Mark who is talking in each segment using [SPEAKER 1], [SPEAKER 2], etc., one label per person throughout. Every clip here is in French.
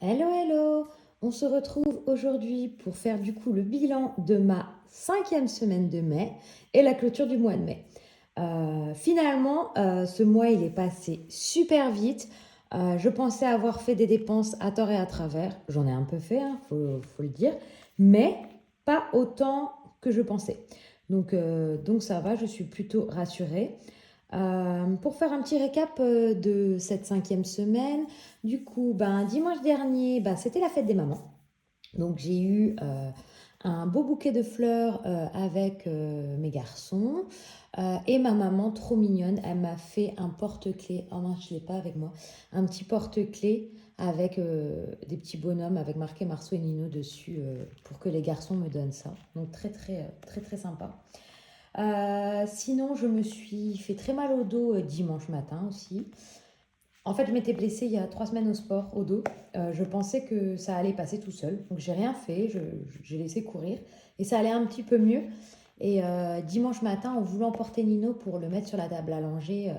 [SPEAKER 1] Hello, hello! On se retrouve aujourd'hui pour faire du coup le bilan de ma 5e semaine de mai et la clôture du mois de mai. Finalement, ce mois il est passé super vite. Je pensais avoir fait des dépenses à tort et à travers. J'en ai un peu fait, faut le dire, mais pas autant que je pensais. Donc ça va, je suis plutôt rassurée. Pour faire un petit récap de cette 5e semaine, du coup, dimanche dernier, c'était la fête des mamans. Donc j'ai eu un beau bouquet de fleurs avec mes garçons. Et ma maman, trop mignonne, elle m'a fait un porte-clés. Oh mince, je ne l'ai pas avec moi. Un petit porte-clés avec des petits bonhommes avec marqué Marceau et Nino dessus pour que les garçons me donnent ça. Donc très très sympa. Sinon, je me suis fait très mal au dos dimanche matin aussi. En fait, je m'étais blessée il y a 3 semaines au sport, au dos. Je pensais que ça allait passer tout seul. Donc, j'ai rien fait. J'ai laissé courir. Et ça allait un petit peu mieux. Et dimanche matin, en voulant porter Nino pour le mettre sur la table à langer,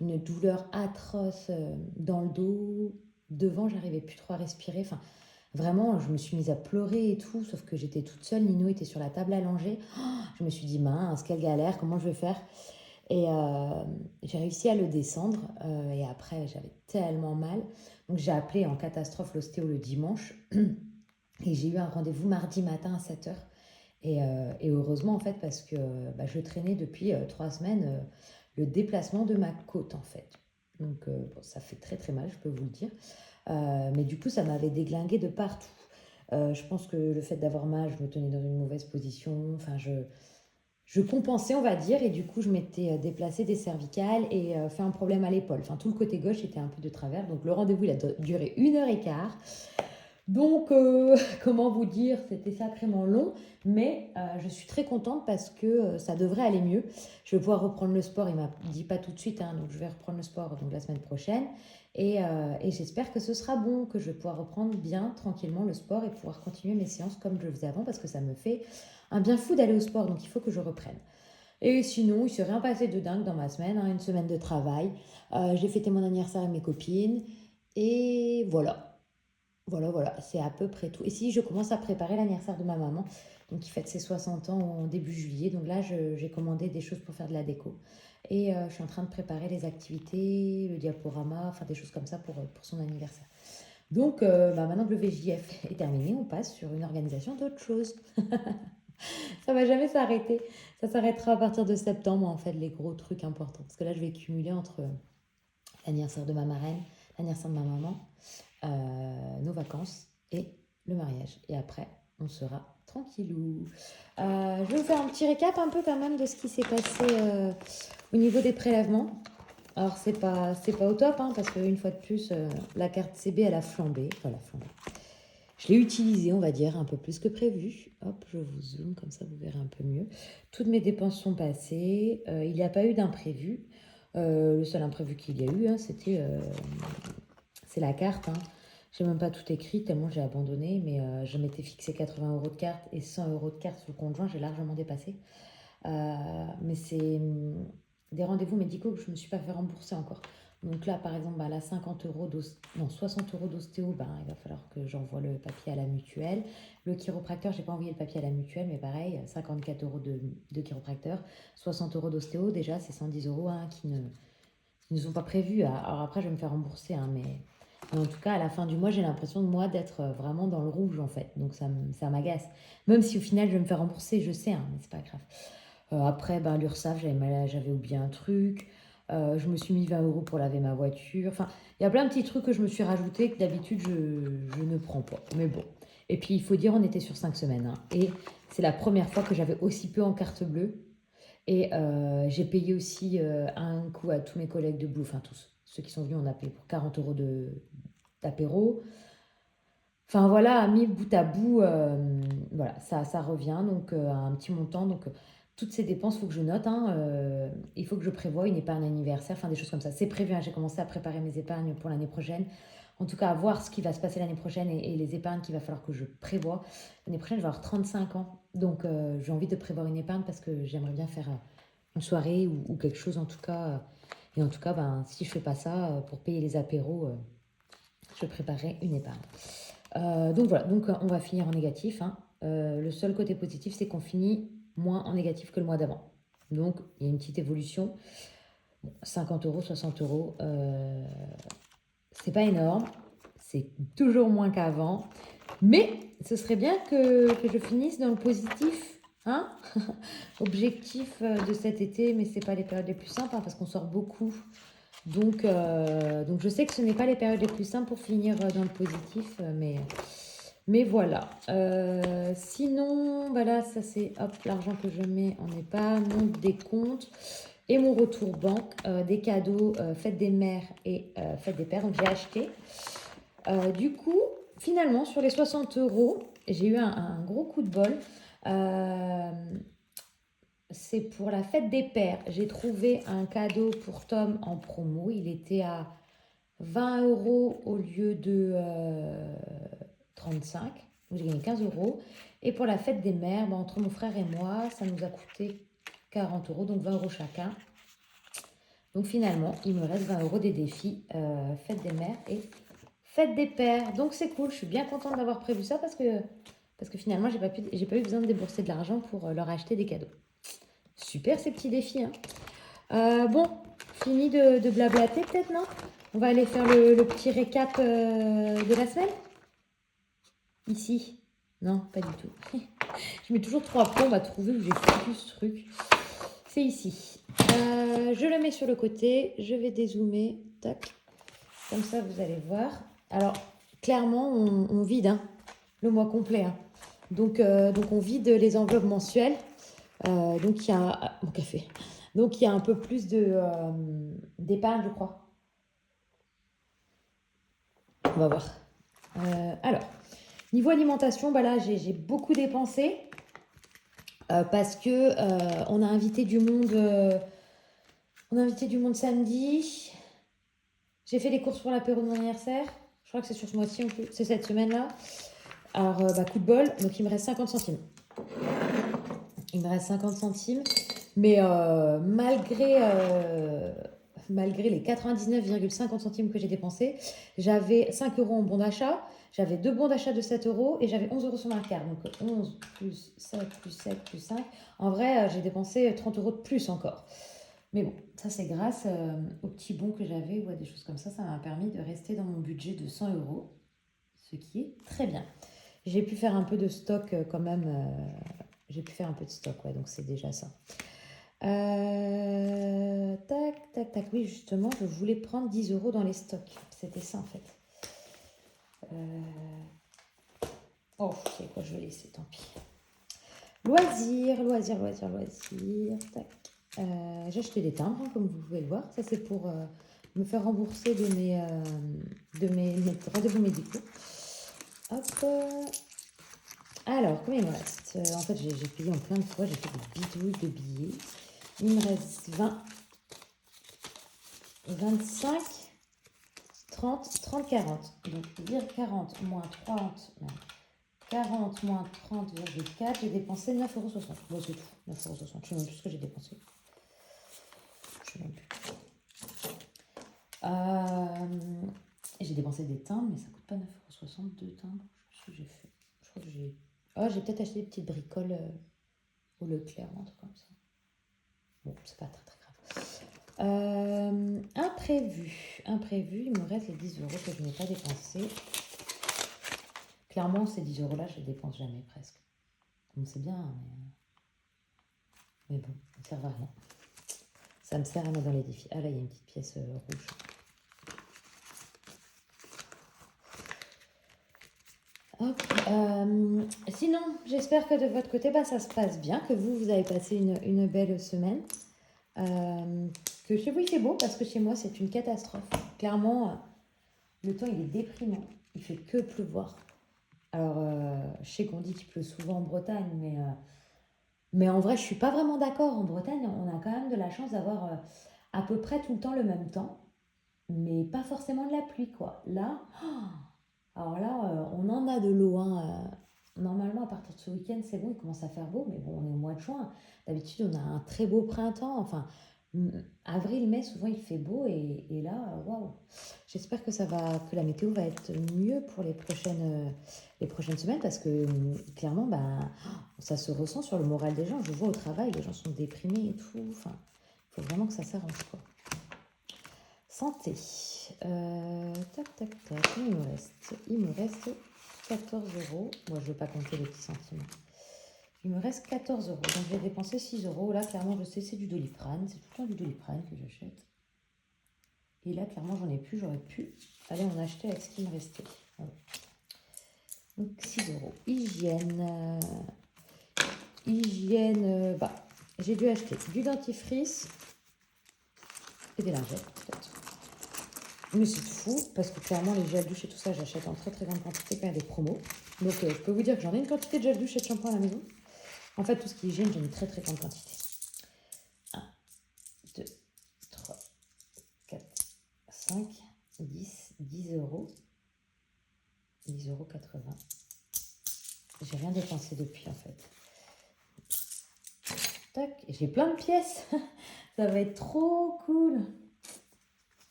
[SPEAKER 1] une douleur atroce dans le dos. Devant, j'arrivais plus trop à respirer. Enfin, vraiment, je me suis mise à pleurer et tout. Sauf que j'étais toute seule. Nino était sur la table à langer. Je me suis dit, mince, quelle galère, comment je vais faire? Et j'ai réussi à le descendre. Et après, j'avais tellement mal. Donc, j'ai appelé en catastrophe l'ostéo le dimanche. Et j'ai eu un rendez-vous mardi matin à 7 heures. Et heureusement, en fait, parce que je traînais depuis 3 semaines le déplacement de ma côte, en fait. Donc, bon, ça fait très très mal, je peux vous le dire. Mais du coup, ça m'avait déglingué de partout. Je pense que le fait d'avoir mal, je me tenais dans une mauvaise position. Enfin, je compensais, on va dire, et du coup, je m'étais déplacée des cervicales et fait un problème à l'épaule. Enfin, tout le côté gauche était un peu de travers. Donc, le rendez-vous, il a duré 1 heure et quart. Donc, comment vous dire, c'était sacrément long, mais je suis très contente parce que ça devrait aller mieux. Je vais pouvoir reprendre le sport, il m'a dit pas tout de suite, hein, donc je vais reprendre le sport donc, la semaine prochaine. Et j'espère que ce sera bon, que je vais pouvoir reprendre bien, tranquillement le sport et pouvoir continuer mes séances comme je le faisais avant parce que ça me fait un bien fou d'aller au sport, donc il faut que je reprenne. Et sinon, il ne s'est rien passé de dingue dans ma semaine, hein, une semaine de travail. J'ai fêté mon anniversaire avec mes copines. Et voilà. Voilà, c'est à peu près tout. Et si je commence à préparer l'anniversaire de ma maman, donc qui fête ses 60 ans en début juillet, donc là j'ai commandé des choses pour faire de la déco. Et je suis en train de préparer les activités, le diaporama, enfin des choses comme ça pour son anniversaire. Donc maintenant que le VJF est terminé, on passe sur une organisation d'autres choses. Ça va jamais s'arrêter. Ça s'arrêtera à partir de septembre, en fait, les gros trucs importants. Parce que là, je vais cumuler entre l'anniversaire de ma marraine, l'anniversaire de ma maman, nos vacances et le mariage. Et après, on sera tranquillou. Je vais vous faire un petit récap un peu quand même de ce qui s'est passé au niveau des prélèvements. Alors, c'est pas au top, hein, parce qu'une fois de plus, la carte CB, elle a flambé. Enfin, elle a flambé. Je l'ai utilisée, on va dire, un peu plus que prévu. Hop, je vous zoome, comme ça vous verrez un peu mieux. Toutes mes dépenses sont passées. Il n'y a pas eu d'imprévu. Le seul imprévu qu'il y a eu, hein, c'est la carte. Hein. J'ai même pas tout écrit tellement j'ai abandonné, mais je m'étais fixé 80 euros de carte et 100 euros de carte sur le compte joint, j'ai largement dépassé. Mais c'est des rendez-vous médicaux que je ne me suis pas fait rembourser encore. Donc là, par exemple, là, 50 euros non, 60 euros d'ostéo, il va falloir que j'envoie le papier à la mutuelle. Le chiropracteur, j'ai pas envoyé le papier à la mutuelle, mais pareil, 54 euros de chiropracteur, 60 euros d'ostéo, déjà, c'est 110 euros hein, qui ne sont pas prévus. Alors après, je vais me faire rembourser, hein, mais en tout cas, à la fin du mois, j'ai l'impression de moi d'être vraiment dans le rouge, en fait. Donc ça m'agace. Même si au final, je vais me faire rembourser, je sais, hein, mais c'est pas grave. Après, l'URSSAF, j'avais oublié un truc. Je me suis mis 20 euros pour laver ma voiture. Enfin, il y a plein de petits trucs que je me suis rajouté que d'habitude, je ne prends pas. Mais bon. Et puis, il faut dire, on était sur 5 semaines. Hein, et c'est la première fois que j'avais aussi peu en carte bleue. Et j'ai payé aussi un coup à tous mes collègues de boulot, enfin tous, ceux qui sont venus, on a payé pour 40 euros d'apéro. Enfin voilà, mis bout à bout, voilà, ça revient donc à un petit montant. Donc toutes ces dépenses, il faut que je note. Hein, il faut que je prévoie une épargne anniversaire, enfin des choses comme ça. C'est prévu, hein, j'ai commencé à préparer mes épargnes pour l'année prochaine. En tout cas, à voir ce qui va se passer l'année prochaine et les épargnes qu'il va falloir que je prévoie. L'année prochaine, je vais avoir 35 ans. Donc j'ai envie de prévoir une épargne parce que j'aimerais bien faire une soirée ou quelque chose en tout cas. Et en tout cas, si je fais pas ça, pour payer les apéros, je préparerai une épargne. Donc voilà, donc on va finir en négatif, hein. Le seul côté positif, c'est qu'on finit moins en négatif que le mois d'avant. Donc, il y a une petite évolution. Bon, 50 euros, 60 euros, c'est pas énorme. C'est toujours moins qu'avant. Mais ce serait bien que je finisse dans le positif, hein. Objectif de cet été, mais c'est pas les périodes les plus simples, hein, parce qu'on sort beaucoup. Donc je sais que ce n'est pas les périodes les plus simples pour finir dans le positif, mais voilà. Sinon, bah là, ça c'est hop, l'argent que je mets en épargne, mon décompte et mon retour banque, des cadeaux, fête des mères et fête des pères. Donc j'ai acheté. Du coup, finalement, sur les 60 euros, j'ai eu un gros coup de bol. Euh, c'est pour la fête des pères. J'ai trouvé un cadeau pour Tom en promo. Il était à 20 euros au lieu de 35. Donc j'ai gagné 15 euros. Et pour la fête des mères, bah, entre mon frère et moi, ça nous a coûté 40 euros, donc 20 euros chacun. Donc finalement, il me reste 20 euros des défis fête des mères et fête des pères. Donc c'est cool, je suis bien contente d'avoir prévu ça parce que finalement, j'ai pas eu besoin de débourser de l'argent pour leur acheter des cadeaux. Super ces petits défis, hein. Bon, fini de blablater peut-être, non? On va aller faire le petit récap de la semaine. Ici. Non, pas du tout. Je mets toujours 3 points, on va trouver où j'ai foutu ce truc. C'est ici. Je le mets sur le côté, je vais dézoomer, tac. Comme ça, vous allez voir. Alors, clairement, on vide hein, le mois complet. Hein. Donc, on vide les enveloppes mensuelles. Donc, il y a... Ah, mon café. Donc, il y a un peu plus d'épargne, je crois. On va voir. Alors, niveau alimentation, bah là, j'ai beaucoup dépensé. Parce que on a invité du monde... samedi. J'ai fait les courses pour l'apéro de mon anniversaire. Je crois que c'est sur ce mois-ci, c'est cette semaine-là. Alors, coup de bol, donc il me reste 50 centimes. Il me reste 50 centimes. Mais malgré les 99,50 centimes que j'ai dépensés, j'avais 5 euros en bon d'achat, j'avais 2 bons d'achat de 7 euros et j'avais 11 euros sur ma carte. Donc 11 plus 7 plus 7 plus 5. En vrai, j'ai dépensé 30 euros de plus encore. Mais bon, ça c'est grâce aux petits bons que j'avais ou à des choses comme ça. Ça m'a permis de rester dans mon budget de 100 euros, ce qui est très bien. J'ai pu faire un peu de stock quand même. J'ai pu faire un peu de stock, ouais, donc c'est déjà ça. Tac, tac, tac. Oui, justement, je voulais prendre 10 euros dans les stocks. C'était ça en fait. Oh, c'est quoi, je vais laisser, tant pis. Loisirs. Tac. J'ai acheté des timbres, hein, comme vous pouvez le voir. Ça, c'est pour me faire rembourser de mes rendez-vous médicaux. Hop. Alors, combien il me reste? En fait, j'ai payé en plein de fois. J'ai fait des bidouilles de billets. Il me reste 20, 25, 30, 30, 40. Donc, dire 40 moins 30, non. 40 moins 30,4, j'ai dépensé 9,60 euros. Bon, c'est tout, 9,60 euros. Je ne sais même plus ce que j'ai dépensé. Je ne sais même plus. J'ai dépensé des timbres, mais ça ne coûte pas 9,60 euros, 2 timbres. Je sais plus ce que j'ai fait. Je crois que j'ai... Oh, j'ai peut-être acheté des petites bricoles au Leclerc, un truc comme ça. Bon, c'est pas très très grave. Imprévu, il me reste les 10 euros que je n'ai pas dépensés. Clairement, ces 10 euros-là, je ne les dépense jamais presque. Donc c'est bien, mais bon, ça ne sert à rien. Ça me sert à mettre dans les défis. Ah là, il y a une petite pièce rouge. Hop. Sinon, j'espère que de votre côté, bah, ça se passe bien, que vous avez passé une belle semaine. Que chez vous, il fait beau, parce que chez moi, c'est une catastrophe. Clairement, le temps, il est déprimant. Il fait que pleuvoir. Alors, je sais qu'on dit qu'il pleut souvent en Bretagne, mais en vrai, je suis pas vraiment d'accord. En Bretagne, on a quand même de la chance d'avoir à peu près tout le temps le même temps, mais pas forcément de la pluie, quoi. Là, alors là, on en a de l'eau, hein. Normalement, à partir de ce week-end, c'est bon, il commence à faire beau, mais bon, on est au mois de juin. D'habitude, on a un très beau printemps. Enfin, Avril, mai, souvent il fait beau et là, waouh. J'espère que la météo va être mieux pour les prochaines semaines parce que clairement, bah, ça se ressent sur le moral des gens. Je vois au travail, les gens sont déprimés et tout. Enfin, il faut vraiment que ça s'arrange, quoi. Santé. Tac, tac, tac. Il me reste 14 euros. Moi, je ne veux pas compter les petits centimes. Il me reste 14 euros. Donc, je vais dépenser 6 euros. Là, clairement, je sais, c'est du Doliprane. C'est tout le temps du Doliprane que j'achète. Et là, clairement, j'en ai plus. J'aurais pu aller en acheter avec ce qui me restait. Voilà. Donc, 6 euros. Hygiène. Bah, j'ai dû acheter du dentifrice et des lingettes, peut-être. Mais c'est fou, parce que clairement, les gels douche et tout ça, j'achète en très très grande quantité quand il y a des promos. Donc, je peux vous dire que j'en ai une quantité de gel douche et de shampoing à la maison. En fait, tout ce qui est hygiène, j'en ai une très très grande quantité. 1, 2, 3, 4, 5, 10 euros. 10,80 euros. J'ai rien dépensé depuis, en fait. Tac, et j'ai plein de pièces. Ça va être trop cool.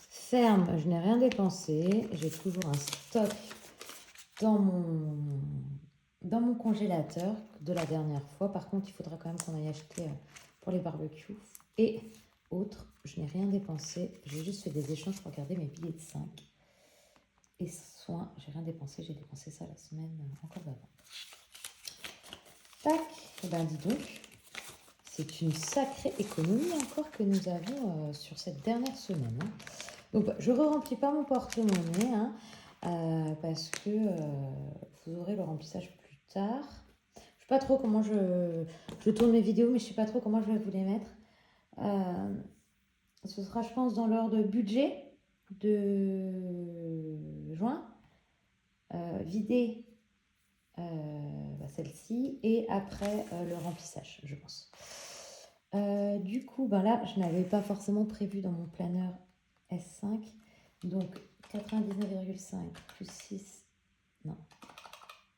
[SPEAKER 1] Ferme, je n'ai rien dépensé. J'ai toujours un stock dans mon congélateur de la dernière fois. Par contre, il faudra quand même qu'on aille acheter pour les barbecues. Et autres, je n'ai rien dépensé. J'ai juste fait des échanges pour garder mes billets de 5. Et soins, j'ai rien dépensé. J'ai dépensé ça la semaine encore d'avant. Tac, et ben dis donc, c'est une sacrée économie encore que nous avons sur cette dernière semaine. Hein. Donc, je ne remplis pas mon porte-monnaie parce que vous aurez le remplissage plus tard. Je ne sais pas trop comment je tourne mes vidéos, mais je ne sais pas trop comment je vais vous les mettre. Ce sera, je pense, dans l'ordre budget de juin. Vider celle-ci et après le remplissage, je pense. Du coup, là, je n'avais pas forcément prévu dans mon planeur S5. Donc, 99,5 plus 6. Non.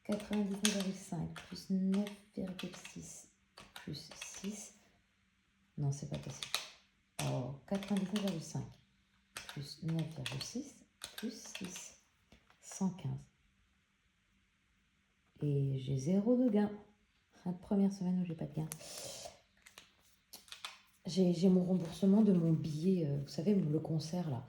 [SPEAKER 1] 99,5 plus 9,6 plus 6. Non, c'est pas possible. Oh, 99,5 plus 9,6 plus 6. 115. Et j'ai 0 de gain. La première semaine où j'ai pas de gain. J'ai mon remboursement de mon billet, vous savez, le concert là.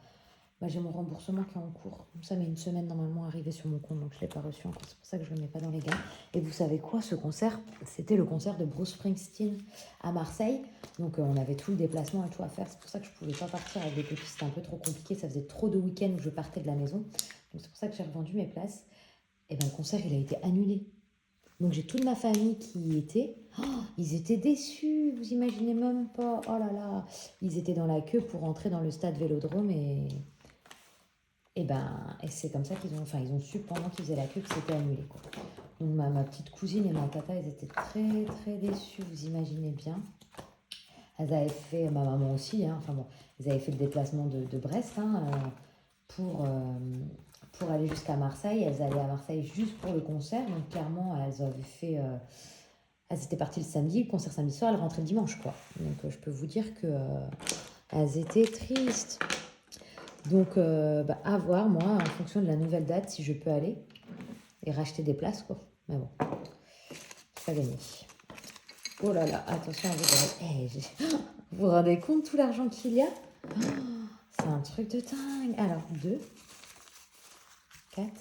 [SPEAKER 1] J'ai mon remboursement qui est en cours. Ça met une semaine normalement à arriver sur mon compte, donc je ne l'ai pas reçu encore. C'est pour ça que je ne le mets pas dans les gains. Et vous savez quoi, ce concert, c'était le concert de Bruce Springsteen à Marseille. Donc on avait tout le déplacement et tout à faire. C'est pour ça que je ne pouvais pas partir avec des petits. C'était un peu trop compliqué. Ça faisait trop de week-ends où je partais de la maison. Donc c'est pour ça que j'ai revendu mes places. Et le concert, il a été annulé. Donc j'ai toute ma famille qui y était. Oh, ils étaient déçus, vous imaginez même pas. Oh là là, ils étaient dans la queue pour entrer dans le stade Vélodrome et c'est comme ça qu'ils ont su pendant qu'ils faisaient la queue que c'était annulé, quoi. Donc ma petite cousine et ma tata, elles étaient très très déçues, vous imaginez bien. Elles avaient fait, ma maman aussi, hein, elles avaient fait le déplacement de Brest pour aller jusqu'à Marseille. Elles allaient à Marseille juste pour le concert, donc clairement elles avaient fait... elles étaient parties le samedi, le concert samedi soir, elles rentraient le dimanche, quoi. Donc je peux vous dire que elles étaient tristes. Donc, à voir, moi, en fonction de la nouvelle date, si je peux aller et racheter des places, quoi. Mais bon, c'est pas gagné. Oh là là, attention à vous. Vous vous rendez compte tout l'argent qu'il y a? C'est un truc de dingue. Alors, 2, 4,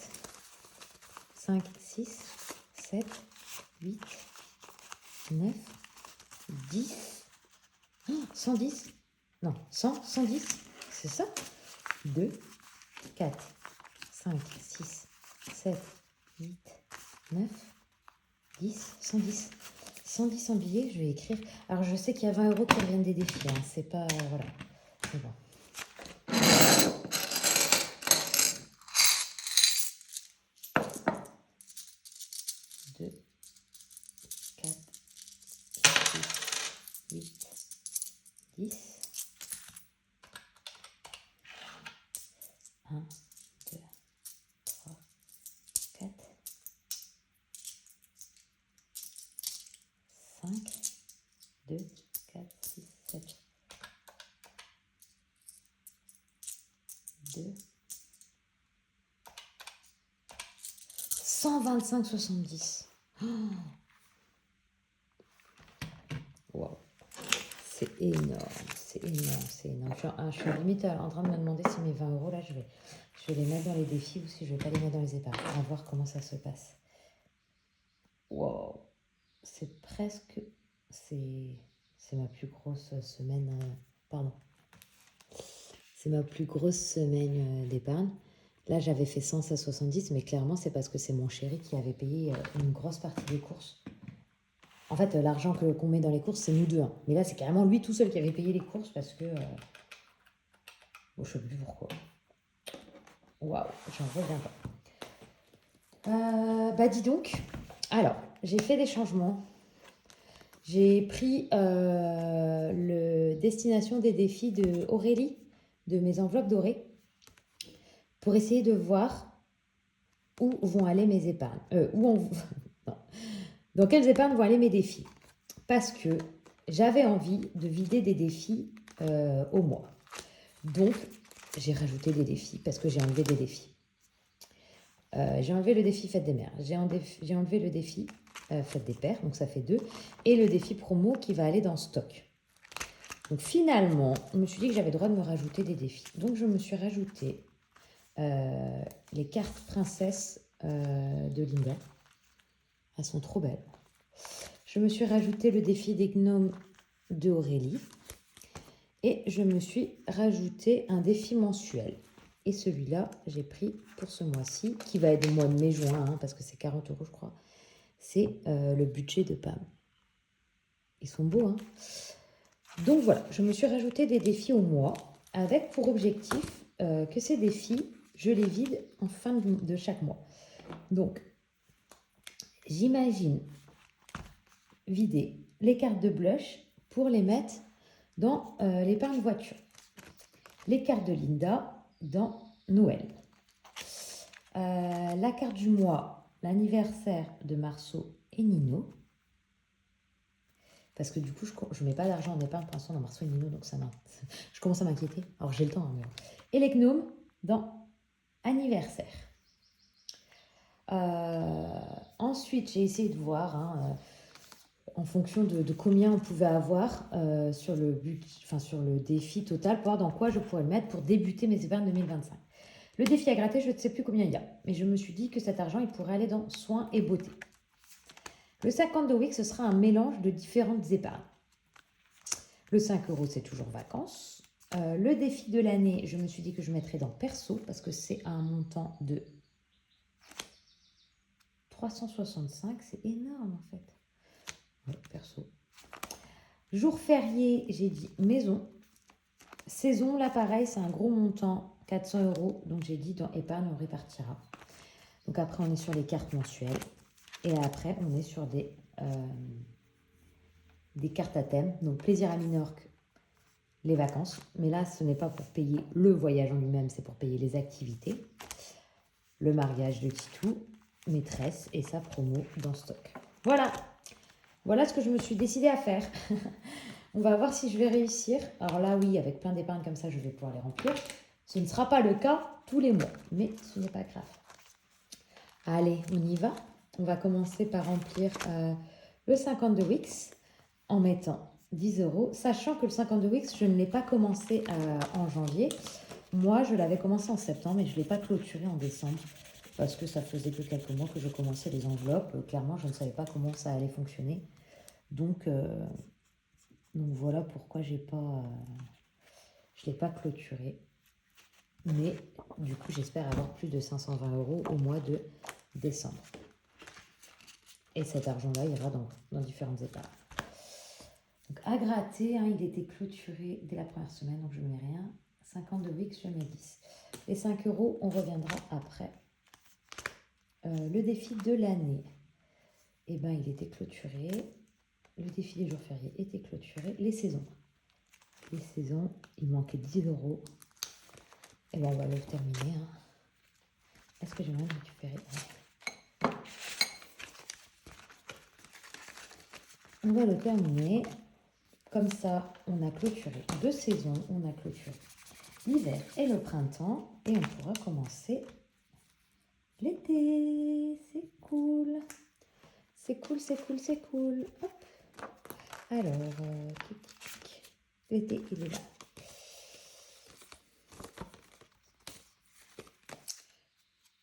[SPEAKER 1] 5, 6, 7, 8, 9, 10. 110? Non, 100, 110. C'est ça? 2, 4, 5, 6, 7, 8, 9, 10, 110. 110 en billets, je vais écrire. Alors, je sais qu'il y a 20 euros qui reviennent des défis. Hein. C'est pas... voilà. C'est bon. 2, 4, 6, 8, 10. 1, 2, 3, 4, 5, 2, 4, 6, 7, 125,70. Oh, wow. C'est énorme, c'est énorme, c'est énorme. Je suis limite en train de me demander si mes 20 euros, là, je vais les mettre dans les défis ou si je vais pas les mettre dans les épargnes. On va voir comment ça se passe. Wow. C'est presque... C'est ma plus grosse semaine... pardon. C'est ma plus grosse semaine d'épargne. Là, j'avais fait 170, mais clairement, c'est parce que c'est mon chéri qui avait payé une grosse partie des courses. En fait, l'argent qu'on met dans les courses, c'est nous deux. Hein. Mais là, c'est carrément lui tout seul qui avait payé les courses parce que... bon, je ne sais plus pourquoi. Waouh, j'en reviens pas. Bah, dis donc. Alors, j'ai fait des changements. J'ai pris le destination des défis de Aurélie, de mes enveloppes dorées, pour essayer de voir où vont aller mes épargnes. Non. Dans quelles épargnes vont aller mes défis. Parce que j'avais envie de vider des défis au mois. Donc, j'ai rajouté des défis parce que j'ai enlevé des défis. J'ai enlevé le défi Fête des Mères. J'ai enlevé le défi Fête des Pères, donc ça fait 2. Et le défi promo qui va aller dans stock. Donc finalement, je me suis dit que j'avais le droit de me rajouter des défis. Donc je me suis rajouté les cartes princesses de Linda. Elles sont trop belles. Je me suis rajouté le défi des gnomes de Aurélie. Et je me suis rajouté un défi mensuel. Et celui-là, j'ai pris pour ce mois-ci, qui va être le mois de mai-juin, hein, parce que c'est 40 euros, je crois. C'est le budget de Pam. Ils sont beaux, hein. Donc voilà, je me suis rajouté des défis au mois, avec pour objectif que ces défis, je les vide en fin de chaque mois. Donc, j'imagine vider les cartes de blush pour les mettre dans l'épargne voiture. Les cartes de Linda dans Noël. La carte du mois, l'anniversaire de Marceau et Nino. Parce que du coup, je ne mets pas d'argent en épargne pour l'instant dans Marceau et Nino, donc je commence à m'inquiéter. Alors j'ai le temps. Hein, mais... Et les gnomes dans anniversaire. Ensuite, j'ai essayé de voir... Hein, en fonction de combien on pouvait avoir sur le défi total, pour voir dans quoi je pourrais le mettre pour débuter mes épargnes 2025. Le défi à gratter, je ne sais plus combien il y a, mais je me suis dit que cet argent, il pourrait aller dans soins et beauté. Le 50 de Wix, ce sera un mélange de différentes épargnes. Le 5 euros, c'est toujours vacances. Le défi de l'année, je me suis dit que je mettrais dans perso, parce que c'est un montant de 365, c'est énorme en fait. Perso. Jour férié, j'ai dit maison. Saison, là pareil, c'est un gros montant, 400 euros. Donc j'ai dit dans épargne, on répartira. Donc après, on est sur les cartes mensuelles. Et après, on est sur des cartes à thème. Donc plaisir à Minorque, les vacances. Mais là, ce n'est pas pour payer le voyage en lui-même, c'est pour payer les activités. Le mariage de Titou, maîtresse et sa promo dans stock. Voilà. Voilà ce que je me suis décidée à faire. On va voir si je vais réussir. Alors là, oui, avec plein d'épargnes comme ça, je vais pouvoir les remplir. Ce ne sera pas le cas tous les mois, mais ce n'est pas grave. Allez, on y va. On va commencer par remplir le 50 de Wix en mettant 10 euros, sachant que le 50 de Wix, je ne l'ai pas commencé en janvier. Moi, je l'avais commencé en septembre, mais je ne l'ai pas clôturé en décembre. Parce que ça faisait que quelques mois que je commençais les enveloppes. Clairement, je ne savais pas comment ça allait fonctionner. Donc voilà pourquoi je ne l'ai pas clôturé. Mais du coup, j'espère avoir plus de 520 euros au mois de décembre. Et cet argent-là ira dans différentes étapes. Donc à gratter, hein, il était clôturé dès la première semaine, donc je ne mets rien. 50 de Wix, je mets 10. Les 5 euros, on reviendra après. Le défi de l'année, eh ben, il était clôturé. Le défi des jours fériés était clôturé. Les saisons, il manquait 10 euros. Et ben, on va le terminer. Hein. Est-ce que j'ai moyen de récupérer? On va le terminer. Comme ça, on a clôturé 2 saisons. On a clôturé l'hiver et le printemps. Et on pourra commencer l'été. C'est C'est cool, c'est cool, c'est cool. Hop. Alors, l'été, il est là.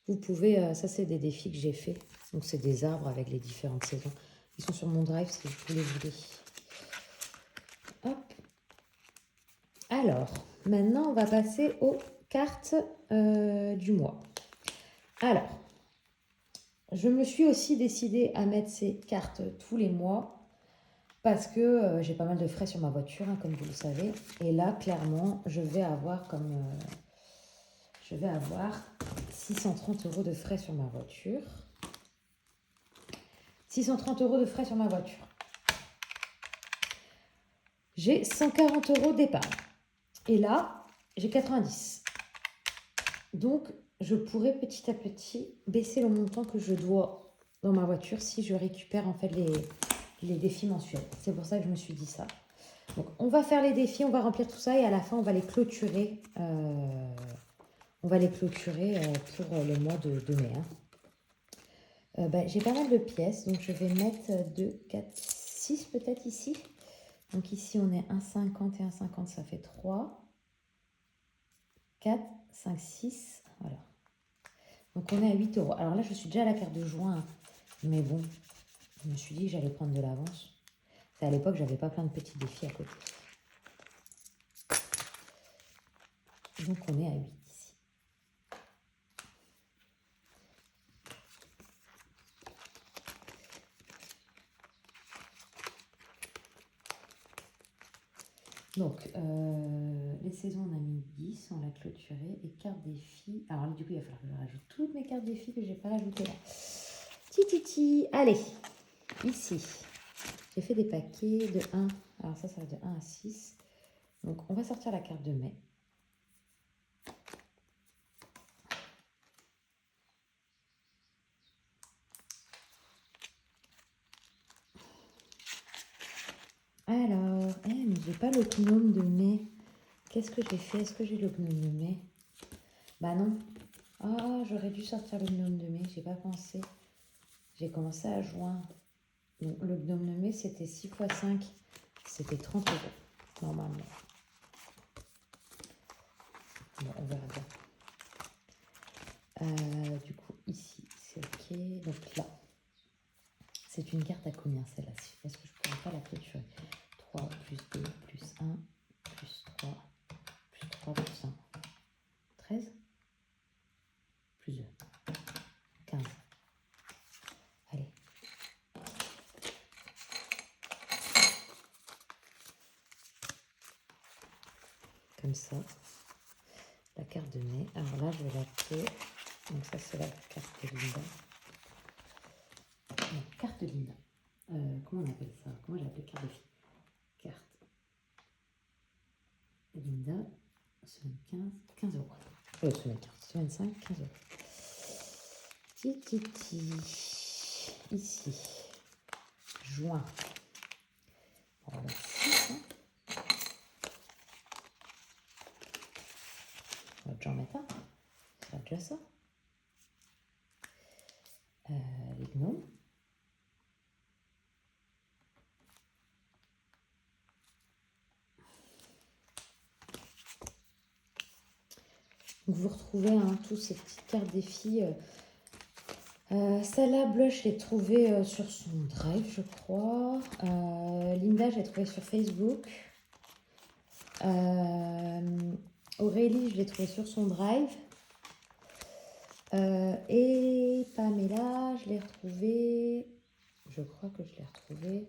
[SPEAKER 1] Vous pouvez, ça c'est des défis que j'ai fait. Donc c'est des arbres avec les différentes saisons. Ils sont sur mon drive si vous les voulez. Hop. Alors, maintenant on va passer aux cartes du mois. Alors, je me suis aussi décidée à mettre ces cartes tous les mois parce que j'ai pas mal de frais sur ma voiture, hein, comme vous le savez. Et là, clairement, je vais avoir 630 € de frais sur ma voiture. 630 € de frais sur ma voiture. J'ai 140 € d'épargne. Et là, j'ai 90. Donc, je pourrais petit à petit baisser le montant que je dois dans ma voiture si je récupère en fait les défis mensuels. C'est pour ça que je me suis dit ça. Donc, on va faire les défis, on va remplir tout ça et à la fin, on va les clôturer. Pour le mois de mai. J'ai pas mal de pièces, donc je vais mettre 2, 4, 6 peut-être ici. Donc ici, on est 1,50 et 1,50, ça fait 3, 4, 5, 6. Voilà. Donc on est à 8 €. Alors là, je suis déjà à la carte de juin, hein, mais bon, je me suis dit que j'allais prendre de l'avance. À l'époque, j'avais pas plein de petits défis à côté. Donc on est à 8 ici. Donc, les saisons, on a mis 10, on l'a clôturé. Et carte défi. Alors, du coup, il va falloir que je rajoute toutes mes cartes défi que je n'ai pas rajoutées là. Tititi. Allez, ici. J'ai fait des paquets de 1. Alors, ça va de 1 à 6. Donc, on va sortir la carte de mai. Alors, mais j'ai pas le gnome de mai. Qu'est-ce que j'ai fait? Est-ce que j'ai le gnome de mai? Bah non. Ah, j'aurais dû sortir le gnome de mai. J'ai pas pensé. J'ai commencé à juin. Donc, le gnome de mai, c'était 6 x 5. C'était 30 € normalement. Bon, on verra bien. Du coup, ici, c'est OK. Donc là, c'est une carte à combien celle-là? Est-ce que je pourrais pas la clôturer? 3 plus 2 plus 1 plus 3 plus 3 plus 1. 13 plus 2. 15. Allez. Comme ça. La carte de mai. Alors là, je vais l'appeler. Donc ça, c'est la carte de Linda. Non, carte de Linda. Comment on appelle ça? Comment j'ai appelé carte de fille? Carte Linda. Semaine 15. 15 €. Semaine 15. Semaine 5. 15 €. Titi. Ici. Juin. On va mettre 6. Hein. On va déjà en mettre un. Ça va déjà ça. Les gnomes. Donc vous retrouvez tous ces petites cartes défis. Celle-là, Blush, je l'ai trouvée sur son drive, je crois. Linda, je l'ai trouvée sur Facebook. Aurélie, je l'ai trouvée sur son drive. Et Pamela, je l'ai retrouvée. Je crois que je l'ai retrouvée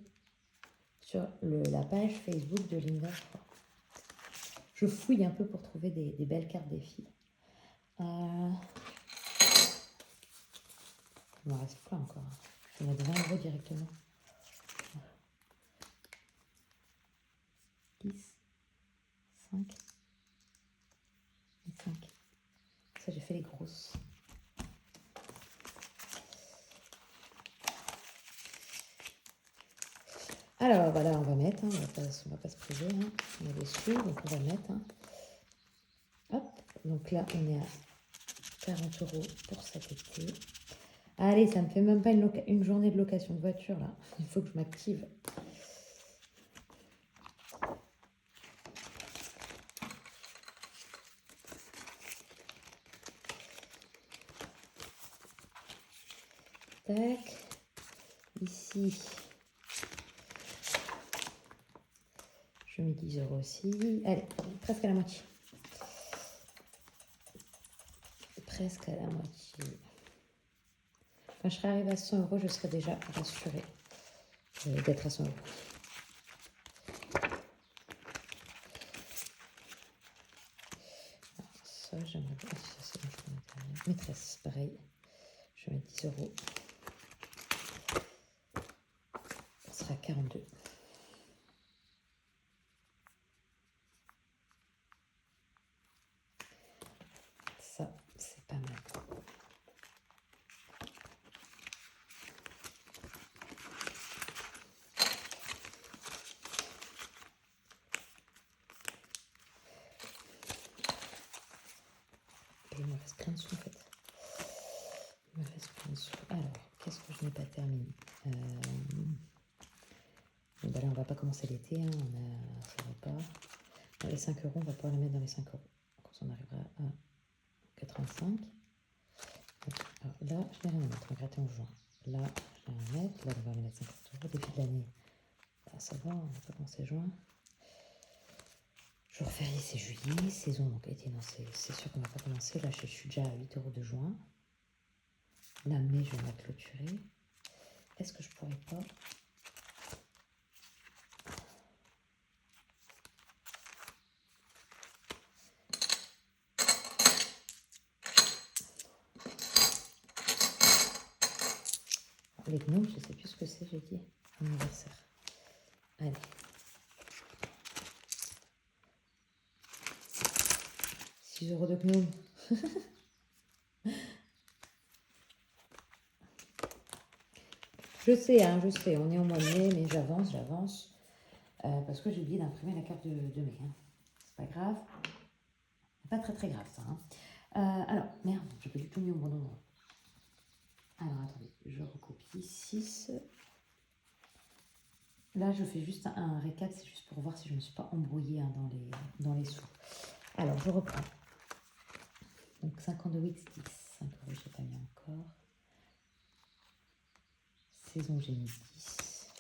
[SPEAKER 1] sur la page Facebook de Linda, je crois. Je fouille un peu pour trouver des belles cartes défis. Il m'en reste plein encore. Je vais mettre 20 € directement. 10, 5 et 5. Ça, j'ai fait les grosses. Alors voilà, on va mettre, on va pas se priver, on est dessus, donc on va mettre. Hop, donc là on est à 40 € pour cet été. Allez, ça me fait même pas une journée de location de voiture, là. Il faut que je m'active. Tac. Ici, je mets 10 € aussi. Allez, presque à la moitié. Presque à la moitié. Quand je serai arrivée à 100 €, je serai déjà rassurée d'être à 100 €. Alors, ça, j'aimerais bien. Ça, c'est bon, je peux mettre derrière. Maîtresse, pareil. Je vais mettre 10 €. Ça sera 42. Ça, c'est pas mal. Et il me reste plein de sous en fait. Il me reste plein de sous. Alors, qu'est-ce que je n'ai pas terminé bon, bah là, on va pas commencer l'été. Hein, ça va pas. Dans les 5 €, on va pouvoir les mettre dans les 5 €. Quand on arrivera à 85. Alors là, je n'ai rien à mettre. On va gratter en juin. Là, je n'ai rien à mettre. Là, on va mettre 50 €. Défi de l'année. Bah, ça va, on va pas commencer juin. Jour férié, c'est juillet. Saison, donc été, non, c'est sûr qu'on va pas commencer. Là, je suis déjà à 8 € de juin. Là, mai, je vais la clôturer. Est-ce que je pourrais pas... Les gnomes, je sais plus ce que c'est, j'ai dit. Anniversaire. Allez. €6 de gnome. Je sais, hein, je sais, on est au mois de mai, mais j'avance. Parce que j'ai oublié d'imprimer la carte de mai. Hein. C'est pas grave. Pas très grave ça. Hein. Alors, merde, j'ai pas du tout mis au bon endroit. Alors, attendez, je recopie 6. Là, je fais juste un récap, c'est juste pour voir si je ne me suis pas embrouillée hein, dans les sous. Alors, je reprends. Donc, 52 weeks, 10. 5 €, je n'ai pas mis encore. Saison, j'ai mis 10.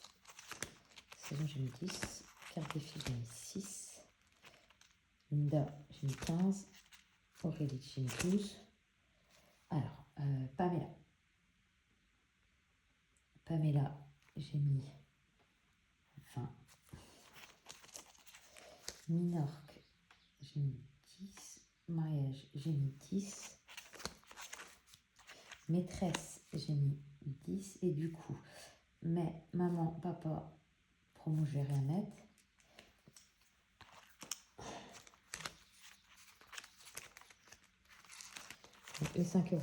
[SPEAKER 1] Saison, j'ai mis 10. Carte des filles, j'ai mis 6. Linda, j'ai mis 15. Aurélie, j'ai mis 12. Alors, Pamela. Pamela, j'ai mis 20. Minorque, j'ai mis 10. Mariage, j'ai mis 10. Maîtresse, j'ai mis 10. Et du coup, mais maman, papa, promo, je vais rien mettre. Donc, les 5 €.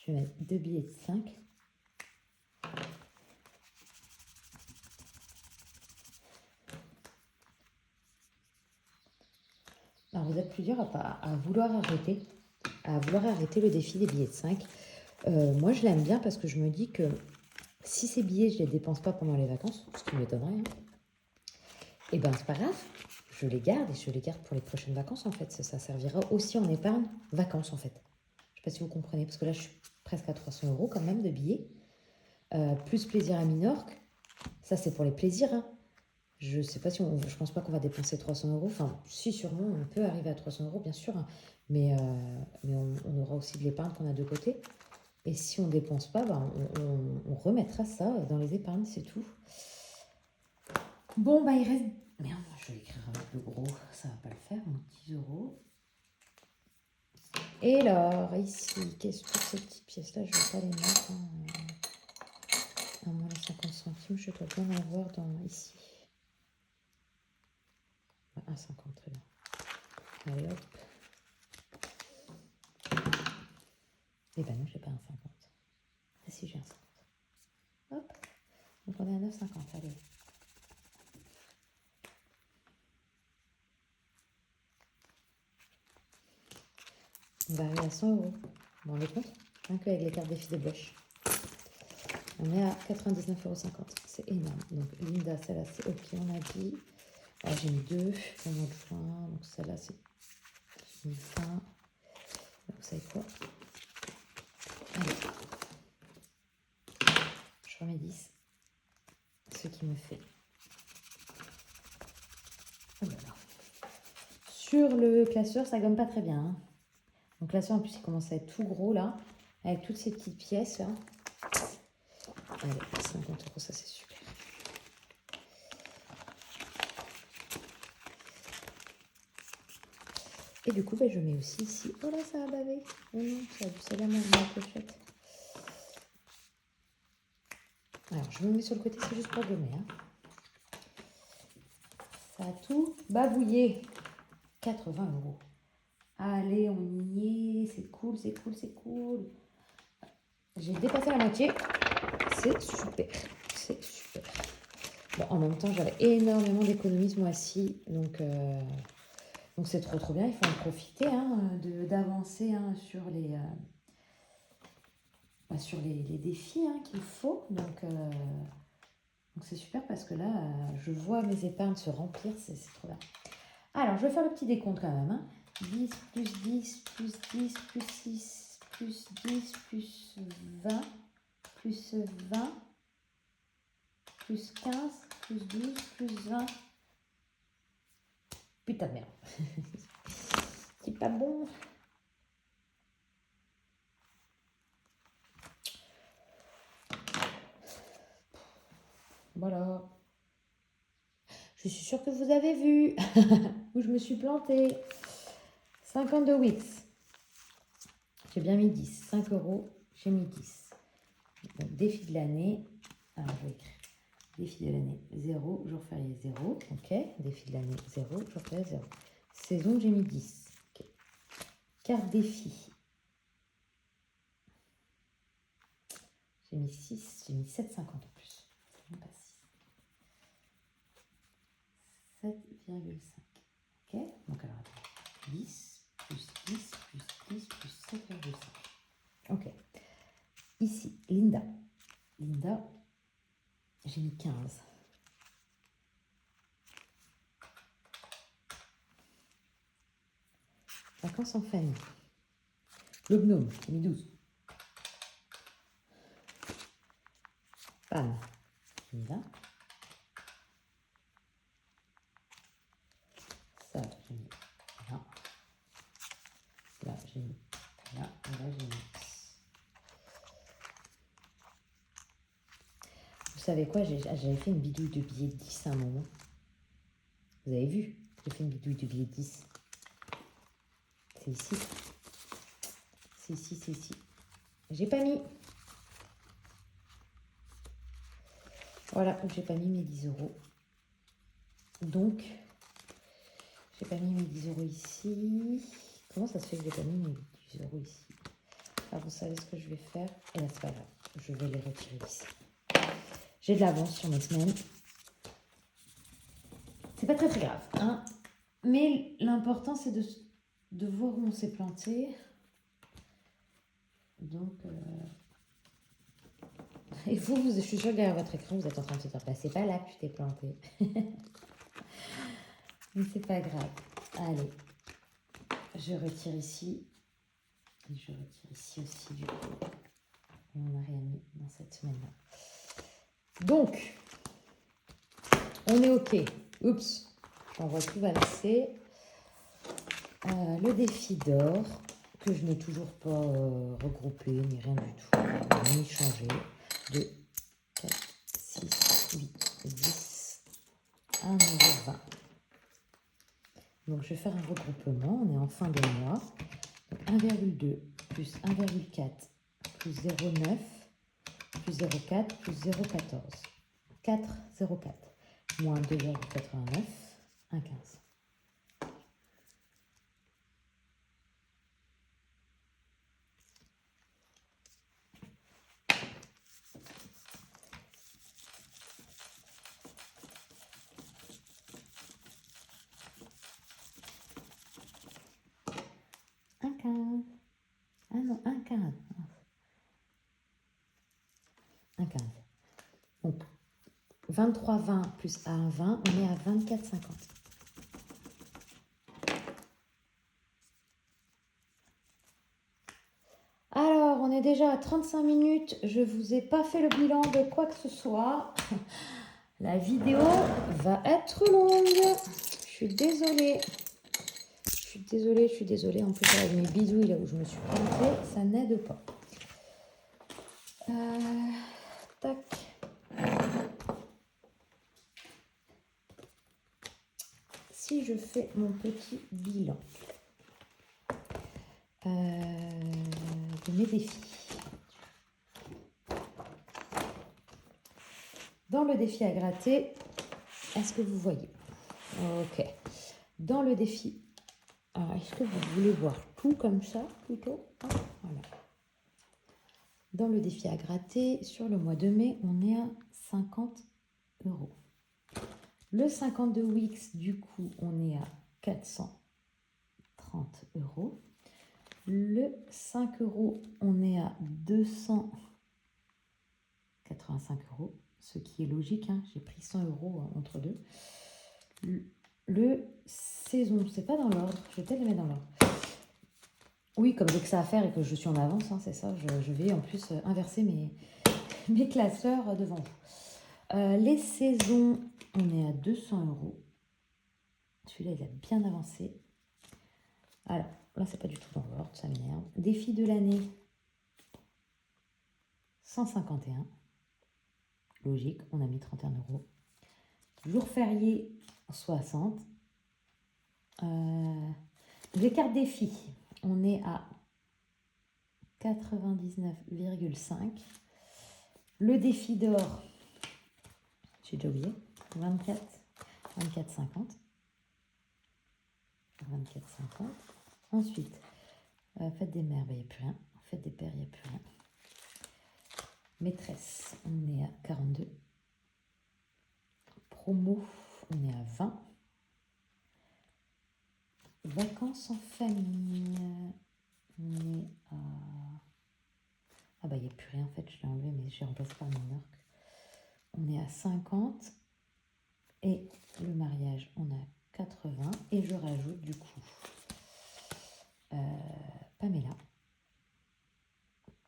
[SPEAKER 1] Je vais mettre 2 billets de 5. Alors, vous êtes plusieurs à vouloir arrêter le défi des billets de 5. Moi, je l'aime bien parce que je me dis que si ces billets, je ne les dépense pas pendant les vacances, ce qui m'étonnerait, hein, et ben c'est pas grave, je les garde et je les garde pour les prochaines vacances en fait. Ça servira aussi en épargne vacances en fait. Je sais pas si vous comprenez, parce que là, je suis presque à 300 € quand même de billets. Plus plaisir à Minorque. Ça, c'est pour les plaisirs. Hein. Je sais pas si je pense pas qu'on va dépenser 300 €. Enfin, si, sûrement, on peut arriver à 300 €, bien sûr. Hein. Mais on aura aussi de l'épargne qu'on a de côté. Et si on ne dépense pas, ben, on remettra ça dans les épargnes, c'est tout. Bon, bah, il reste... Merde, je vais écrire avec le gros. Ça va pas le faire. Donc, 10 €. Et alors, ici, qu'est-ce que ces petites pièces-là, je ne vais pas les mettre. Hein. À moins les 50 centimes, je dois bien avoir ici. 1,50, très bien. Allez, hop. Eh ben non, j'ai pas un 50. Ah si, j'ai un 50. Hop. Donc on est à 9,50, allez. On va arriver à 100 euros. Bon, on les compte. Rien qu'avec les cartes défis de blush. On est à 99,50 €. C'est énorme. Donc, Linda, celle-là, c'est OK, on a dit. Ah, j'ai mis 2 pour le mois de juin. Donc, celle-là, c'est... J'ai mis 20. Vous savez quoi? Allez. Je remets 10. Ce qui me fait... Oh là là. Sur le classeur, ça gomme pas très bien. Hein. Donc, le classeur, en plus, il commence à être tout gros, là. Avec toutes ces petites pièces, là. Allez, 50 €, ça, c'est super. Et du coup, je mets aussi ici. Oh là, ça a bavé. Oh non, ça a dû salir ma pochette. Alors, je me mets sur le côté, c'est juste pour gommer. Hein. Ça a tout bavouillé. 80 €. Allez, on y est. C'est cool, c'est cool, c'est cool. J'ai dépassé la moitié. C'est super. C'est super. Bon, en même temps, j'avais énormément d'économies ce mois-ci. Donc c'est trop bien. Il faut en profiter hein, d'avancer hein, sur les défis hein, qu'il faut. Donc c'est super parce que là, je vois mes épargnes se remplir. C'est trop bien. Alors, je vais faire le petit décompte quand même. Hein. 10 plus 10 plus 10 plus 6 plus 10 plus 20 plus 20 plus 15 plus 12 plus 20. Putain de merde. C'est pas bon. Voilà. Je suis sûre que vous avez vu où je me suis plantée. 52 Wix. J'ai bien mis 10. 5 €, j'ai mis 10. Donc, défi de l'année. Alors, je vais écrire. Défi de l'année 0, jour férié 0. Ok. Défi de l'année 0, jour férié 0. Saison, j'ai mis 10. Okay. Carte défi. J'ai mis 6. J'ai mis 7,50 en plus. Même pas 6. 7,5. Ok. Donc alors, 10 plus 10 plus 10 plus 7,5. Ok. Ici, Linda. Linda, j'ai mis 15. Vacances en famille. Le gnome, j'ai mis 12. Pam, Linda. Ça, j'ai mis là. Là, j'ai mis là. Et là, j'ai mis. Vous savez quoi? J'avais fait une bidouille de billets de 10 à un moment. Vous avez vu? J'ai fait une bidouille de billets de 10. C'est ici. C'est ici, c'est ici. J'ai pas mis. Voilà, j'ai pas mis mes 10 €. Donc, j'ai pas mis mes 10 € ici. Comment ça se fait que j'ai pas mis mes 10 € ici? Alors, vous savez ce que je vais faire? Et là, c'est pas grave. Je vais les retirer ici. J'ai de l'avance sur mes semaines. C'est pas très grave. Hein, mais l'important, c'est de voir où on s'est planté. Donc, et vous, je suis sûre que derrière votre écran, vous êtes en train de se dire, bah, c'est pas là que tu t'es planté. Mais c'est pas grave. Allez, je retire ici. Et je retire ici aussi, du coup. Et on n'a rien mis dans cette semaine-là. Donc, on est OK. Oups, j'envoie tout valser. Le défi d'or, que je n'ai toujours pas regroupé, ni rien du tout, ni changé. 2, 4, 6, 8, 10, 1,20 €. Donc, je vais faire un regroupement. On est en fin de mois. 1,2 plus 1,4 plus 0,9 plus 0,4 plus 0,14. 4,04 moins 2,89, 1,15. 1,15. 1,15. Donc, 23,20 plus A1,20, on est à 24,50. Alors, on est déjà à 35 minutes. Je ne vous ai pas fait le bilan de quoi que ce soit. La vidéo va être longue. Je suis désolée. Je suis désolée. En plus, avec mes bidouilles là où je me suis plantée, ça n'aide pas. Tac. Si je fais mon petit bilan de mes défis. Dans le défi à gratter, est-ce que vous voyez? Ok. Dans le défi, est-ce que vous voulez voir tout comme ça plutôt? Voilà. Dans le défi à gratter, sur le mois de mai, on est à 50 €. Le 52 Wix, du coup, on est à 430 €. Le 5 €, on est à 285 €, ce qui est logique, hein, j'ai pris 100 € entre deux. Le saison, c'est pas dans l'ordre, je vais peut-être le mettre dans l'ordre. Oui, comme j'ai que ça à faire et que je suis en avance, hein, c'est ça, je vais en plus inverser mes classeurs devant vous. Les saisons, on est à 200 €. Celui-là, il a bien avancé. Alors, là, c'est pas du tout dans l'ordre, ça m'énerve. Défi de l'année, 151. Logique, on a mis 31 €. Jour férié, 60. Les cartes défi, on est à 99,5. Le défi d'or, j'ai déjà oublié, 24,50. 24,50. Ensuite, fête des mères, il n'y a plus rien. Fête des pères, il n'y a plus rien. Maîtresse, on est à 42. Promo, on est à 20. Vacances en famille, on est à... Ah bah il n'y a plus rien en fait, je l'ai enlevé mais j'ai remplacé par mon orc. On est à 50. Et le mariage, on a 80. Et je rajoute du coup Pamela.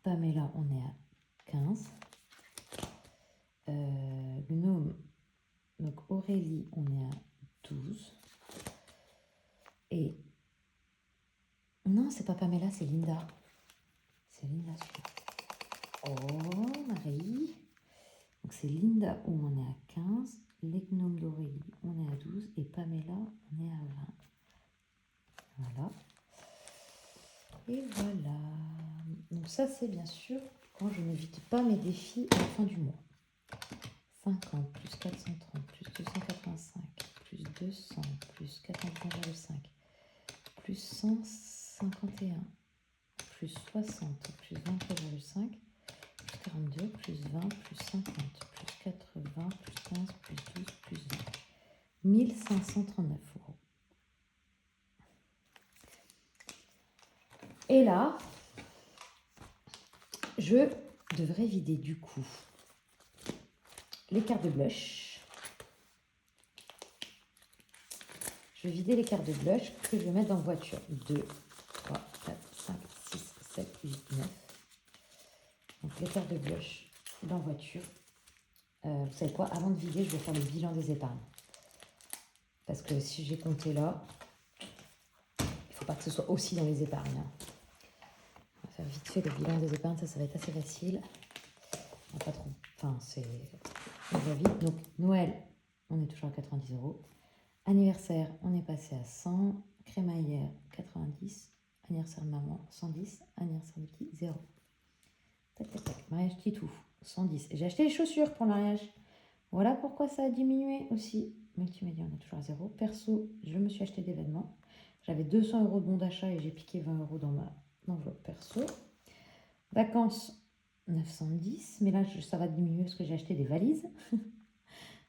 [SPEAKER 1] Pamela, on est à 15. Gnome, donc Aurélie, on est à 12. Et non, c'est pas Pamela, c'est Linda. C'est Linda. Oh, Marie. Donc c'est Linda où on est à 15. Les gnomes d'Aurélie, on est à 12. Et Pamela, on est à 20. Voilà. Et voilà. Donc ça, c'est bien sûr quand je ne vide pas mes défis à la fin du mois. 50 plus 430 plus 285 plus 200 plus 49,5 plus 151 plus 60 plus 23,5 plus 42 plus 20 plus 50 plus 80 plus 15 plus 12 plus 20. 1539 €. Et là, je devrais vider du coup les cartes de blush. Je vais vider les cartes de blush que je vais mettre dans voiture. 2, 3, 4, 5, 6, 7, 8, 9. Donc les cartes de blush dans voiture. Vous savez quoi? Avant de vider, je vais faire le bilan des épargnes. Parce que si j'ai compté là, il ne faut pas que ce soit aussi dans les épargnes. On va faire vite fait le bilan des épargnes, ça va être assez facile. Pas trop. Enfin, on va vite. Donc Noël, on est toujours à 90 €. Anniversaire, on est passé à 100. Crémaillère, 90. Anniversaire de maman, 110. Anniversaire de petit, 0. Tac, tac, tac. Mariage Titou, 110. J'ai acheté les chaussures pour le mariage. Voilà pourquoi ça a diminué aussi. Multimédia, on est toujours à 0. Perso, je me suis acheté des vêtements. J'avais 200 € de bon d'achat et j'ai piqué 20 € dans ma enveloppe perso. Vacances, 910. Mais là, ça va diminuer parce que j'ai acheté des valises.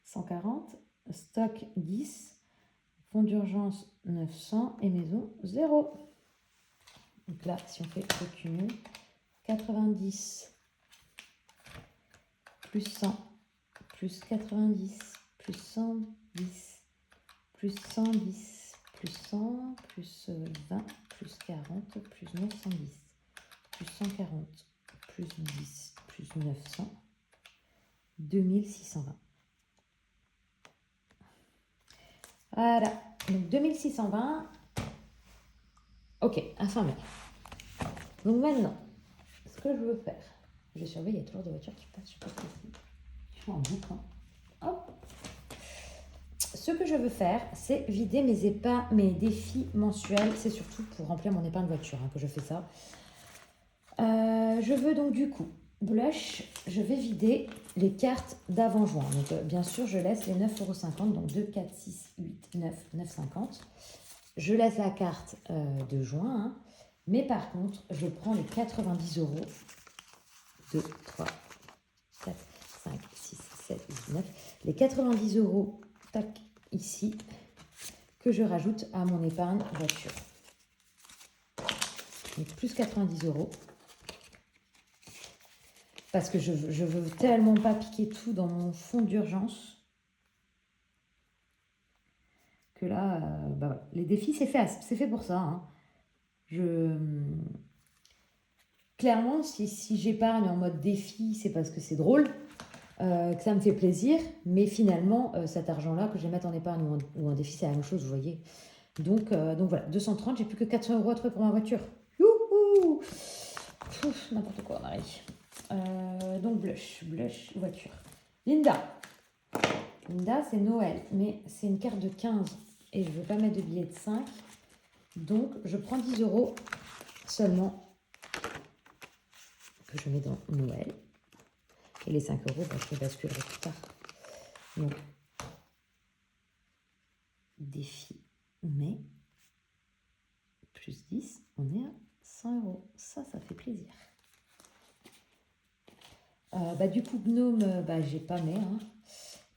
[SPEAKER 1] 140. Stock, 10. Fonds d'urgence, 900. Et maison, 0. Donc là, si on fait le cumul, 90, plus 100, plus 90, plus 110, plus 110, plus 100, plus 20, plus 40, plus 910, plus 140, plus 10, plus 900, 2620. Voilà, donc 2620. Ok, informé. Donc maintenant, ce que je veux faire, je surveille, il y a toujours des voitures qui passent, je sais pas ce que c'est. Je suis en boucle, hein. Hop. Ce que je veux faire, c'est vider mes défis mensuels. C'est surtout pour remplir mon épargne voiture que je fais ça. Je veux donc du coup, blush, je vais vider les cartes d'avant-juin. Donc bien sûr, je laisse les 9,50 €, donc 2, 4, 6, 8, 9, 9,50 €. Je laisse la carte de juin, mais par contre, je prends les 90 €. 2, 3, 4, 5, 6, 7, 8, 9. Les 90 €, tac, ici, que je rajoute à mon épargne voiture. Donc plus 90 €. Parce que je veux tellement pas piquer tout dans mon fonds d'urgence. Que là, bah ouais. Les défis, c'est fait pour ça. Clairement, si j'épargne en mode défi, c'est parce que c'est drôle, que ça me fait plaisir. Mais finalement, cet argent-là, que je vais mettre en épargne ou en défi, c'est la même chose, vous voyez. Donc voilà, 230, j'ai plus que 400 € à trouver pour ma voiture. Youhou! N'importe quoi, Marie. Donc blush, voiture. Linda, c'est Noël, mais c'est une carte de 15 et je ne veux pas mettre de billet de 5. Donc, je prends 10 € seulement que je mets dans Noël. Et les 5 €, je les basculerai plus tard. Donc, défi, mais plus 10, on est à 100 €. Ça fait plaisir. Du coup, Gnome, j'ai pas mais.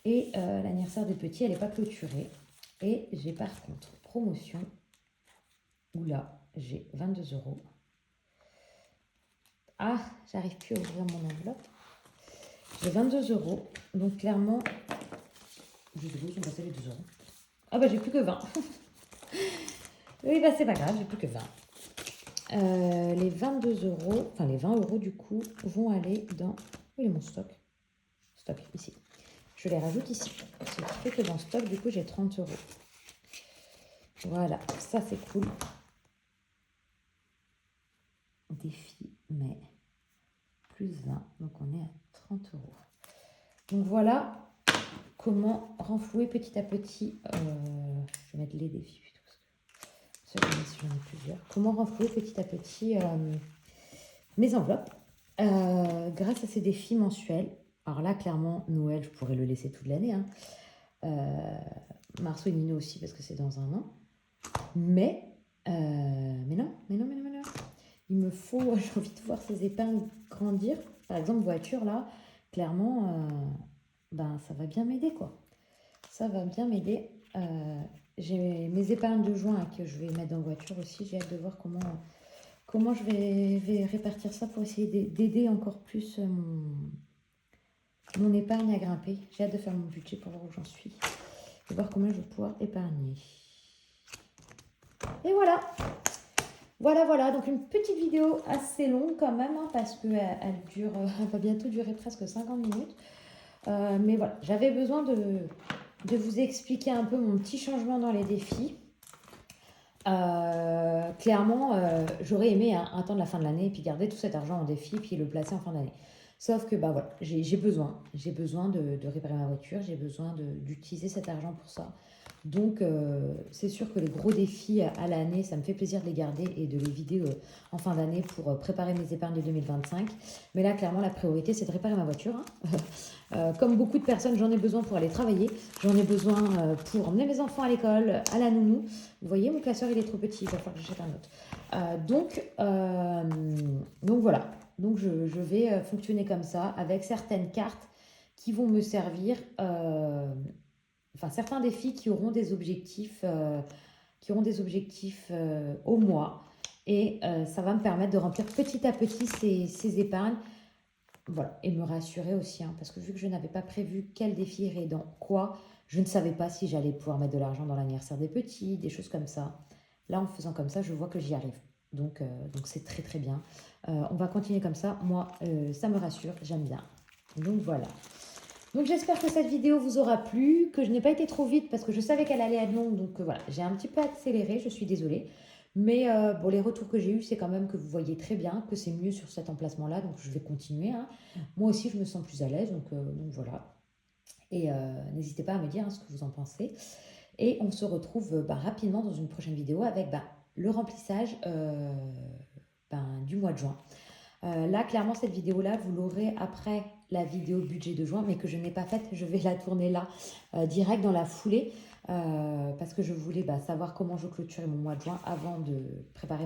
[SPEAKER 1] Et l'anniversaire des petits, elle n'est pas clôturée. Et j'ai par contre promotion, où là, j'ai 22 €. Ah, j'arrive plus à ouvrir mon enveloppe. J'ai 22 €. Donc clairement, je sais pas, ils sont passés les 2 €. Ah j'ai plus que 20. Oui, c'est pas grave, j'ai plus que 20. Les 22 €, enfin les 20 € du coup, vont aller dans... Où est mon stock? Stock, ici. Je les rajoute ici. Ce qui fait que dans stock, du coup, j'ai 30 €. Voilà, ça c'est cool. Défi, mais plus 20, donc on est à 30 €. Donc voilà comment renflouer petit à petit. Je vais mettre les défis plutôt. Si j'en ai plusieurs. Comment renflouer petit à petit mes enveloppes grâce à ces défis mensuels. Alors là, clairement, Noël, je pourrais le laisser toute l'année. Marceau et Nino aussi, parce que c'est dans un an. Mais non. Il me faut, j'ai envie de voir ces épargnes grandir. Par exemple, voiture, là, clairement, ça va bien m'aider, quoi. Ça va bien m'aider. J'ai mes épargnes de juin que je vais mettre dans voiture aussi. J'ai hâte de voir comment je vais répartir ça pour essayer d'aider encore plus mon épargne à grimper. J'ai hâte de faire mon budget pour voir où j'en suis. Et voir comment je vais pouvoir épargner. Et voilà. Voilà. Donc une petite vidéo assez longue quand même, parce qu'elle va bientôt durer presque 50 minutes. Mais voilà, j'avais besoin de vous expliquer un peu mon petit changement dans les défis. Clairement, j'aurais aimé attendre la fin de l'année et puis garder tout cet argent en défi et puis le placer en fin d'année. Sauf que voilà, j'ai besoin de réparer ma voiture, j'ai besoin d'utiliser cet argent pour ça. Donc c'est sûr que les gros défis à l'année, ça me fait plaisir de les garder et de les vider en fin d'année pour préparer mes épargnes de 2025. Mais là, clairement, la priorité, c'est de réparer ma voiture. Comme beaucoup de personnes, j'en ai besoin pour aller travailler. J'en ai besoin pour emmener mes enfants à l'école, à la nounou. Vous voyez, mon classeur, il est trop petit, il va falloir que j'achète un autre. Donc voilà. Donc je vais fonctionner comme ça, avec certaines cartes qui vont me servir... certains défis qui auront des objectifs au mois Et ça va me permettre de remplir petit à petit ces épargnes. Voilà, et me rassurer aussi, hein, parce que vu que je n'avais pas prévu quel défi irait dans quoi, je ne savais pas si j'allais pouvoir mettre de l'argent dans l'anniversaire des petits, des choses comme ça. Là, en faisant comme ça, je vois que j'y arrive. Donc c'est très très bien. On va continuer comme ça. Moi, ça me rassure, j'aime bien. Donc voilà. Donc j'espère que cette vidéo vous aura plu, que je n'ai pas été trop vite parce que je savais qu'elle allait être longue. Donc voilà, j'ai un petit peu accéléré, je suis désolée. Mais bon, les retours que j'ai eus, c'est quand même que vous voyez très bien que c'est mieux sur cet emplacement-là. Donc je vais continuer, hein. Moi aussi, je me sens plus à l'aise. Donc voilà. Et n'hésitez pas à me dire, hein, ce que vous en pensez. Et on se retrouve rapidement dans une prochaine vidéo avec le remplissage du mois de juin. Là, clairement, cette vidéo-là, vous l'aurez après la vidéo budget de juin, mais que je n'ai pas faite. Je vais la tourner là, direct dans la foulée, parce que je voulais savoir comment je clôturais mon mois de juin avant de préparer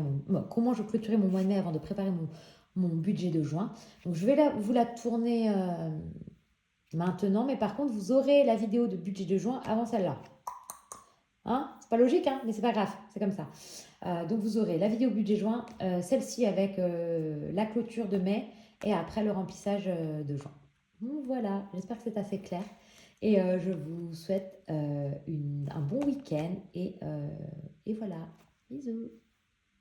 [SPEAKER 1] comment je clôturais mon mois de mai avant de préparer mon budget de juin. Donc, je vais vous la tourner maintenant, mais par contre, vous aurez la vidéo de budget de juin avant celle-là. Hein, c'est pas logique, hein, mais c'est pas grave, c'est comme ça. Donc vous aurez la vidéo budget juin, celle-ci avec la clôture de mai et après le remplissage de juin. Donc voilà, j'espère que c'est assez clair. Et je vous souhaite un bon week-end et voilà, bisous.